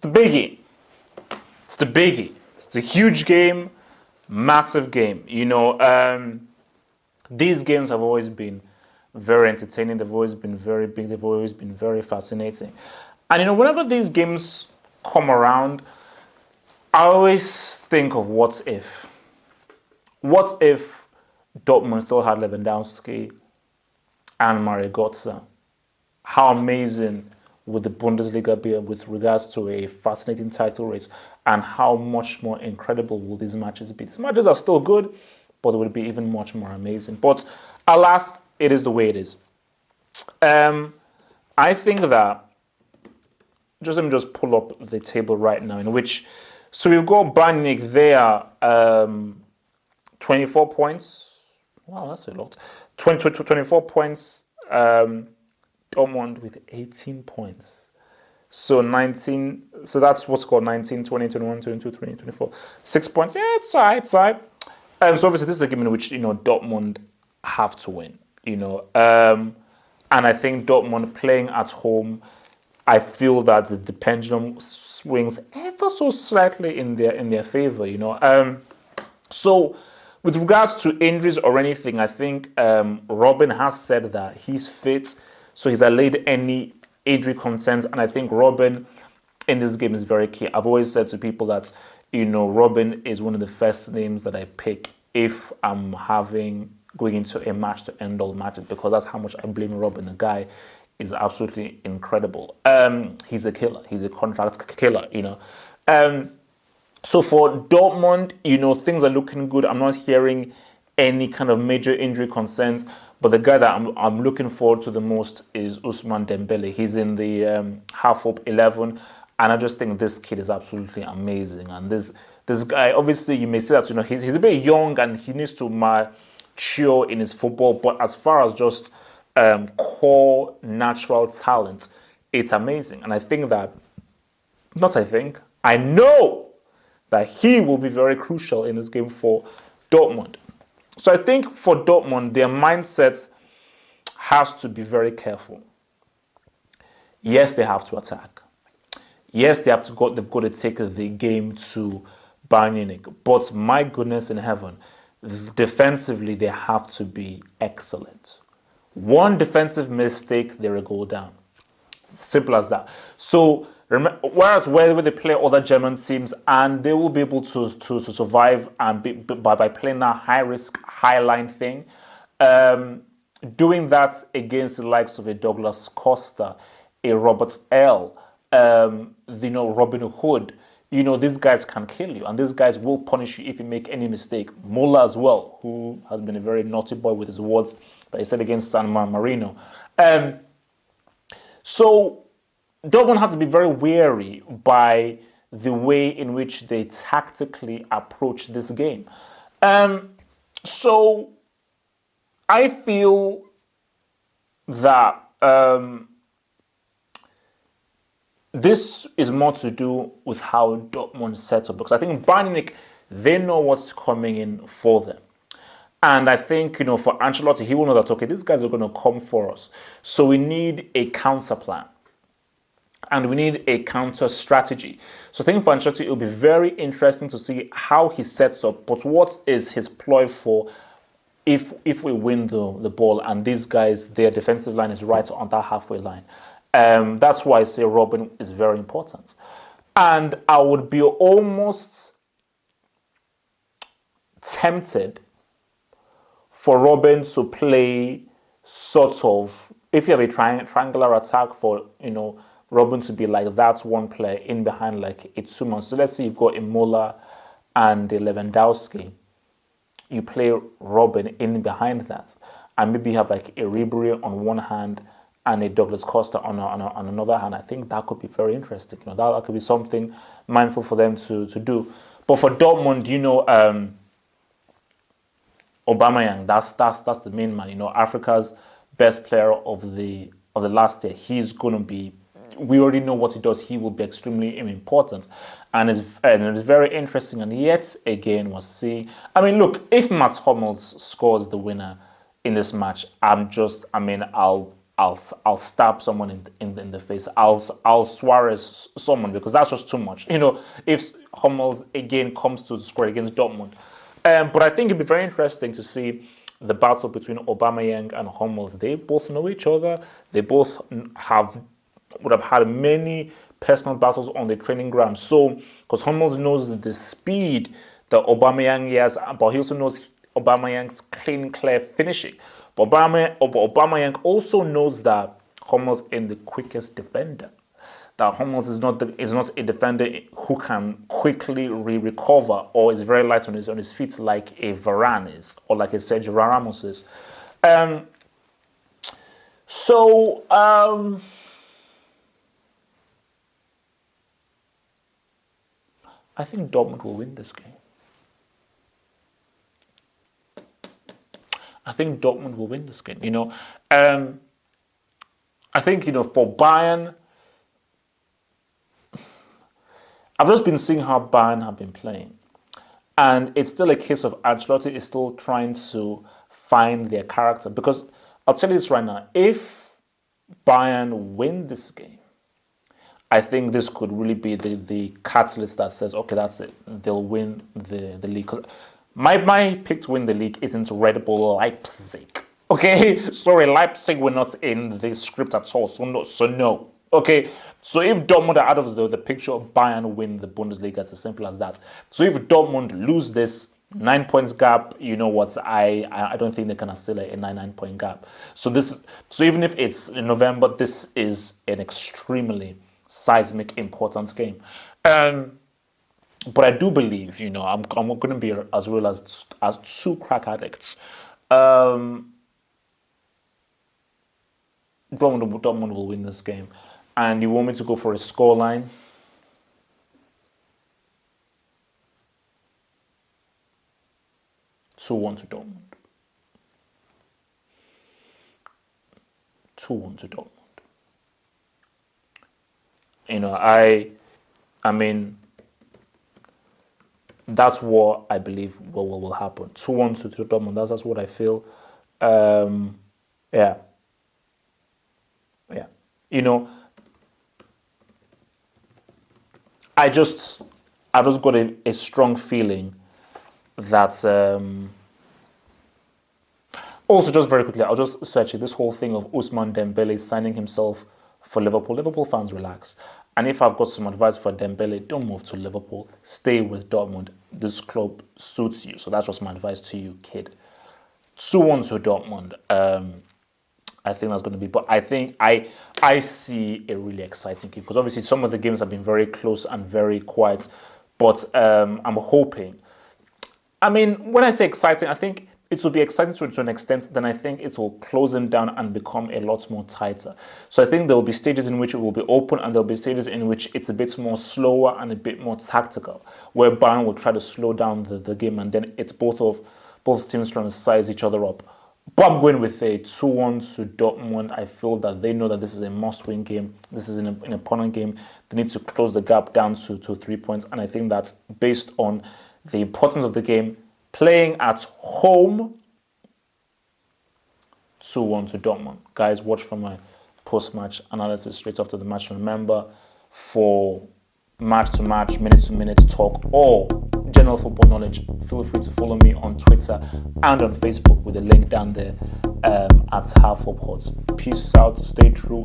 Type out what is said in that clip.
the biggie. It's the biggie. It's the huge game, massive game. These games have always been very entertaining. They've always been very big. They've always been very fascinating. And whenever these games come around, I always think of what if. What if Dortmund still had Lewandowski and Mario Götze? How amazing would the Bundesliga be with regards to a fascinating title race, and how much more incredible will these matches be? These matches are still good, but it would be even much more amazing. But alas, it is the way it is. I think that, let me just pull up the table right now, so we've got Bayern Munich there, 24 points. Wow, that's a lot. 24 points. Dortmund with 18 points. So 19, so that's what's called 19, 20, 21, 22, 20, 24. 6 points. Yeah, it's all right, so obviously this is a game in which, Dortmund have to win, and I think Dortmund playing at home, I feel that the pendulum swings ever so slightly in their favor, So with regards to injuries or anything, I think Robin has said that he's fit, so he's allayed any injury concerns, and I think Robin in this game is very key. I've always said to people that, Robin is one of the first names that I pick if I'm going into a match to end all matches, because that's how much I blame Robin. The guy is absolutely incredible. He's a killer. He's a contract killer, So for Dortmund, things are looking good. I'm not hearing any kind of major injury concerns, but the guy that I'm looking forward to the most is Ousmane Dembele. He's in the half-up 11, and I just think this kid is absolutely amazing. And this guy, obviously, you may say that he's a bit young and he needs to mature in his football, but as far as just core natural talent, it's amazing. And I know that he will be very crucial in this game for Dortmund. So I think for Dortmund, their mindset has to be very careful. Yes, they have to attack. Yes, they've got to take the game to Bayern Munich. But my goodness in heaven, defensively, they have to be excellent. One defensive mistake, they're a goal down. Simple as that. So, whereas where they play other German teams, and they will be able to survive and by playing that high risk, high line thing, doing that against the likes of a Douglas Costa, a Robert L, Robin Hood, these guys can kill you, and these guys will punish you if you make any mistake. Muller as well, who has been a very naughty boy with his words that he said against San Marino. So Dortmund have to be very wary by the way in which they tactically approach this game. So I feel that this is more to do with how Dortmund sets up, because I think Bayern Munich, they know what's coming in for them. And I think, for Ancelotti, he will know that, okay, these guys are going to come for us. So we need a counter plan. And we need a counter strategy. So I think for Ancelotti, it will be very interesting to see how he sets up. But what is his ploy for if we win the ball and these guys, their defensive line is right on that halfway line? That's why I say Robin is very important. And I would be almost tempted for Robin to play sort of, if you have a triangular attack, for, Robin to be like that one player in behind like Itsuma. So let's say you've got a Muller and a Lewandowski. You play Robin in behind that. And maybe you have like a Ribery on one hand and a Douglas Costa on another hand. I think that could be very interesting. That could be something mindful for them to do. But for Dortmund, Aubameyang, that's the main man. Africa's best player of the last year. He's going to be. We already know what he does. He will be extremely important, and it's very interesting. And yet again, we'll see. Look, if Mats Hummels scores the winner in this match, I'll I'll stab someone in the face. I'll Suarez someone because that's just too much. If Hummels again comes to score against Dortmund, but I think it'd be very interesting to see the battle between Aubameyang and Hummels. They both know each other. They both would have had many personal battles on the training ground. So, because Hummels knows the speed that Aubameyang has, but he also knows Aubameyang's clean, clear finishing. But Aubameyang also knows that Hummels is the quickest defender. That Hummels is not a defender who can quickly recover or is very light on his feet like a Varane is or like a Sergio Ramos is. I think Dortmund will win this game. I think Dortmund will win this game. I think for Bayern, I've just been seeing how Bayern have been playing, and it's still a case of Ancelotti is still trying to find their character. Because I'll tell you this right now: if Bayern win this game, I think this could really be the catalyst that says, okay, that's it. They'll win the league. Because my pick to win the league isn't Red Bull Leipzig. Okay? Sorry, Leipzig were not in the script at all. So no. Okay? So if Dortmund are out of the picture, Bayern win the Bundesliga. It's as simple as that. So if Dortmund lose this 9 points gap, you know what? I don't think they can accelerate a 9-point gap. So even if it's in November, this is an extremely seismic important game. But I do believe, I'm going to be as real as two crack addicts. Dortmund will win this game. And you want me to go for a scoreline? (2-1 to Dortmund. 2-1 to Dortmund. I mean, that's what I believe will happen. 2-1 to Dortmund. That's what I feel. Yeah. I just got a strong feeling that. Also, just very quickly, I'll just search it. This whole thing of Ousmane Dembele signing himself for Liverpool. Liverpool fans, relax. And if I've got some advice for Dembele, don't move to Liverpool. Stay with Dortmund. This club suits you. So that's just my advice to you, kid. 2-1 to Dortmund. I think that's going to be. But I think I see a really exciting game. Because obviously some of the games have been very close and very quiet. But I'm hoping. I mean, when I say exciting, I think it will be exciting to an extent, then I think it will close them down and become a lot more tighter. So I think there will be stages in which it will be open and there will be stages in which it's a bit more slower and a bit more tactical, where Bayern will try to slow down the game and then it's both teams trying to size each other up. But I'm going with a 2-1 to Dortmund. I feel that they know that this is a must-win game. This is an opponent game. They need to close the gap down to 3 points. And I think that based on the importance of the game, playing at home, 2-1 to Dortmund. Guys, watch for my post-match analysis straight after the match. Remember, for match-to-match, minute-to-minute talk, or general football knowledge, feel free to follow me on Twitter and on Facebook with the link down there at Half Hope Hot. Peace out, stay true.